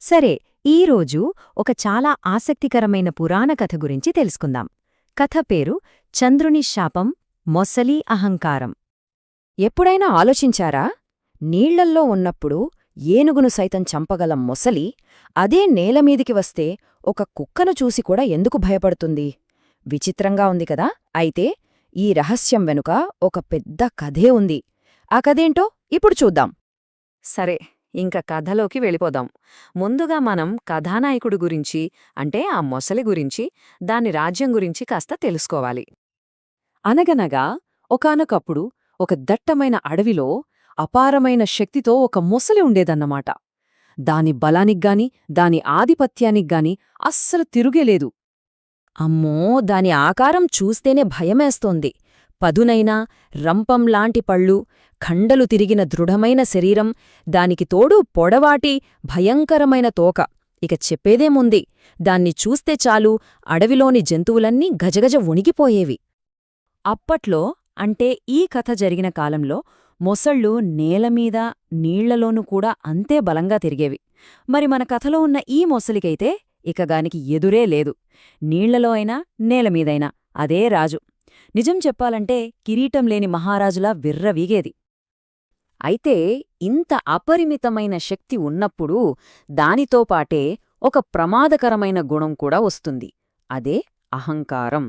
సరే, ఈరోజు ఒక చాలా ఆసక్తికరమైన పురాణ కథ గురించి తెలుసుకుందాం. కథ పేరు చంద్రుని శాపం, మొసలి అహంకారం. ఎప్పుడైనా ఆలోచించారా? నీళ్లల్లో ఉన్నప్పుడు ఏనుగును సైతం చంపగల మొసలి అదే నేలమీదికి వస్తే ఒక కుక్కను చూసి కూడా ఎందుకు భయపడుతుంది? విచిత్రంగా ఉంది కదా? అయితే ఈ రహస్యం వెనుక ఒక పెద్ద కథే ఉంది. ఆ కథేంటో ఇప్పుడు చూద్దాం. సరే, ఇంక కథలోకి వెళ్ళిపోదాం. ముందుగా మనం కథానాయకుడు గురించి, అంటే ఆ మొసలి గురించి, దాని రాజ్యం గురించి కాస్త తెలుసుకోవాలి. అనగనగా ఒకానొకప్పుడు ఒక దట్టమైన అడవిలో అపారమైన శక్తితో ఒక మొసలి ఉండేదన్నమాట. దాని బలానిగ్గాని, దాని ఆధిపత్యానిగ్గాని అస్సలు తిరుగేలేదు. అమ్మో, దాని ఆకారం చూస్తేనే భయమేస్తోంది. పదునైన, రంపంలాంటి పళ్ళు, ఖండలు తిరిగిన దృఢమైన శరీరం, దానికి తోడు పొడవాటి, భయంకరమైన తోక. ఇక చెప్పేదేముంది, దాన్ని చూస్తే చాలు అడవిలోని జంతువులన్నీ గజగజ వణిగిపోయేవి. అప్పట్లో, అంటే ఈ కథ జరిగిన కాలంలో, మొసళ్ళు నేలమీద, నీళ్లలోనూ కూడా అంతే బలంగా తిరిగేవి. మరి మన కథలో ఉన్న ఈ మొసలికైతే ఇక గానికి ఎదురే లేదు. నీళ్లలో అయినా, నేలమీదైనా అదే రాజు. నిజం చెప్పాలంటే కిరీటం లేని మహారాజులా విర్రవీగేది. అయితే ఇంత అపరిమితమైన శక్తి ఉన్నప్పుడు దానితో పాటే ఒక ప్రమాదకరమైన గుణం కూడా వస్తుంది. అదే అహంకారం.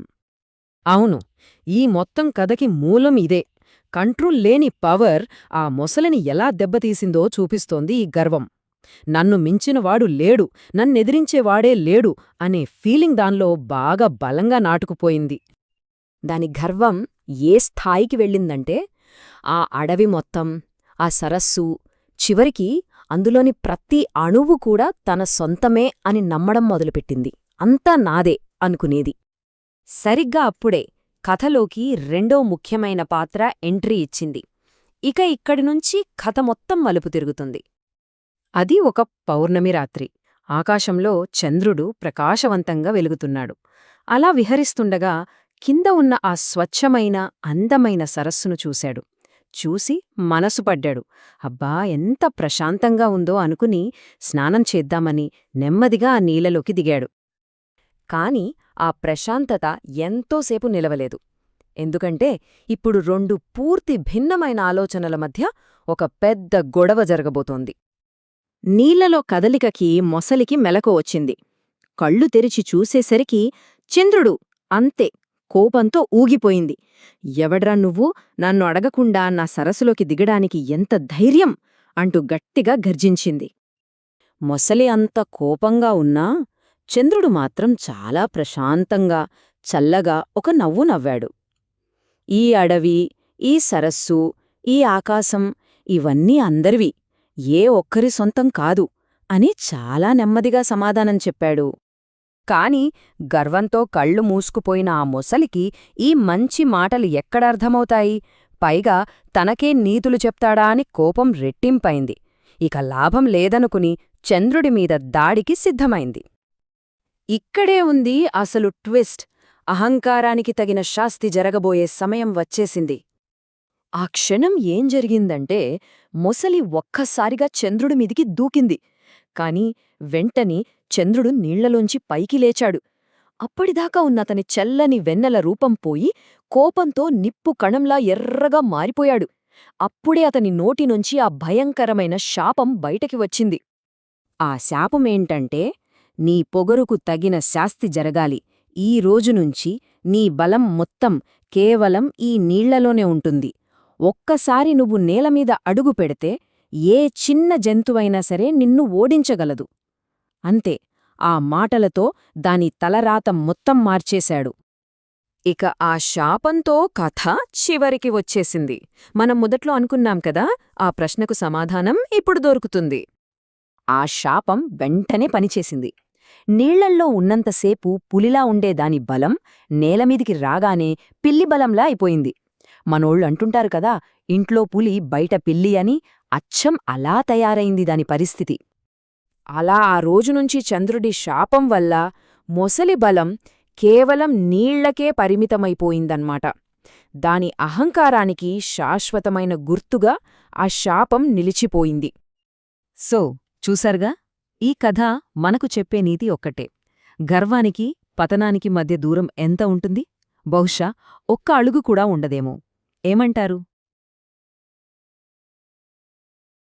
అవును, ఈ మొత్తం కథకి మూలం ఇదే. కంట్రోల్ లేని పవర్ ఆ మొసలిని ఎలా దెబ్బతీసిందో చూపిస్తోంది ఈ గర్వం. నన్ను మించినవాడు లేడు, నన్నెదిరించేవాడే లేడు అనే ఫీలింగ్ దానిలో బాగా బలంగా నాటుకుపోయింది. దాని గర్వం ఏ స్థాయికి వెళ్ళిందంటే, ఆ అడవి మొత్తం, ఆ సరస్సు, చివరికి అందులోని ప్రతి అణువు కూడా తన సొంతమే అని నమ్మడం మొదలుపెట్టింది. అంతా నాదే అనుకునేది. సరిగ్గా అప్పుడే కథలోకి రెండో ముఖ్యమైన పాత్ర ఎంట్రీ ఇచ్చింది. ఇక ఇక్కడినుంచి కథ మొత్తం మలుపు తిరుగుతుంది. అది ఒక పౌర్ణమి రాత్రి. ఆకాశంలో చంద్రుడు ప్రకాశవంతంగా వెలుగుతున్నాడు. అలా విహరిస్తుండగా కింద ఉన్న ఆ స్వచ్ఛమైన, అందమైన సరస్సును చూశాడు. చూసి మనసు పడ్డాడు. అబ్బా, ఎంత ప్రశాంతంగా ఉందో అనుకుని స్నానం చేద్దామని నెమ్మదిగా ఆ నీళ్లలోకి దిగాడు. కాని ఆ ప్రశాంతత ఎంతోసేపు నిలవలేదు. ఎందుకంటే ఇప్పుడు రెండు పూర్తి భిన్నమైన ఆలోచనల మధ్య ఒక పెద్ద గొడవ జరగబోతోంది. నీళ్లలో కదలికకి మొసలికి మెలకు వచ్చింది. కళ్ళు తెరిచి చూసేసరికి చంద్రుడు అంతే కోపంతో ఊగిపోయింది. ఎవడ్రా నువ్వు, నన్ను అడగకుండా నా సరస్సులోకి దిగడానికి ఎంత ధైర్యం అంటూ గట్టిగా గర్జించింది. మొసలి అంత కోపంగా ఉన్నా చంద్రుడు మాత్రం చాలా ప్రశాంతంగా, చల్లగా ఒక నవ్వు నవ్వాడు. ఈ అడవి, ఈ సరస్సు, ఈ ఆకాశం ఇవన్నీ అందరివి, ఏ ఒక్కరి సొంతం కాదు అని చాలా నెమ్మదిగా సమాధానం చెప్పాడు. కాని గర్వంతో కళ్ళు మూసుకుపోయిన ఆ మొసలికి ఈ మంచి మాటలు ఎక్కడర్థమవుతాయి? పైగా తనకే నీతులు చెప్తాడా అని కోపం రెట్టింపైంది. ఇక లాభం లేదనుకుని చంద్రుడిమీద దాడికి సిద్ధమైంది. ఇక్కడే ఉంది అసలు ట్విస్ట్. అహంకారానికి తగిన శాస్తి జరగబోయే సమయం వచ్చేసింది. ఆ క్షణం ఏం జరిగిందంటే, మొసలి ఒక్కసారిగా చంద్రుడిమీదికి దూకింది. కాని వెంటనే చంద్రుడు నీళ్లలోంచి పైకి లేచాడు. అప్పటిదాకా ఉన్నతని చల్లని వెన్నెల రూపం పోయి కోపంతో నిప్పు కణంలా ఎర్రగా మారిపోయాడు. అప్పుడే అతని నోటినుంచి ఆ భయంకరమైన శాపం బయటకి వచ్చింది. ఆ శాపమేంటంటే, నీ పొగరుకు తగిన శాస్తి జరగాలి. ఈ రోజునుంచి నీ బలం మొత్తం కేవలం ఈ నీళ్లలోనే ఉంటుంది. ఒక్కసారి నువ్వు నేలమీద అడుగు పెడితే ఏ చిన్న జంతువైనా సరే నిన్ను ఓడించగలదు. అంతే. ఆ మాటలతో దాని తలరాత మొత్తం మార్చేశాడు. ఇక ఆ శాపంతో కథ చివరికి వచ్చేసింది. మనం మొదట్లో అనుకున్నాం కదా, ఆ ప్రశ్నకు సమాధానం ఇప్పుడు దొరుకుతుంది. ఆ శాపం వెంటనే పనిచేసింది. నీళ్లల్లో ఉన్నంతసేపు పులిలా ఉండే దాని బలం నేలమీదికి రాగానే పిల్లి బలంలా అయిపోయింది. మనోళ్ళంటుంటారు కదా, ఇంట్లో పులి బయట పిల్లి అని. అచ్చం అలా తయారైంది దాని పరిస్థితి. అలా ఆ రోజునుంచి చంద్రుడి శాపం వల్ల మొసలి బలం కేవలం నీళ్లకే పరిమితమైపోయిందన్నమాట. దాని అహంకారానికి శాశ్వతమైన గుర్తుగా ఆ శాపం నిలిచిపోయింది. సో, చూసారుగా, ఈ కథ మనకు చెప్పే నీతి ఒక్కటే. గర్వానికి, పతనానికి మధ్య దూరం ఎంత ఉంటుంది? బహుశా ఒక్క అడుగు కూడా ఉండదేమో. ఏమంటారు?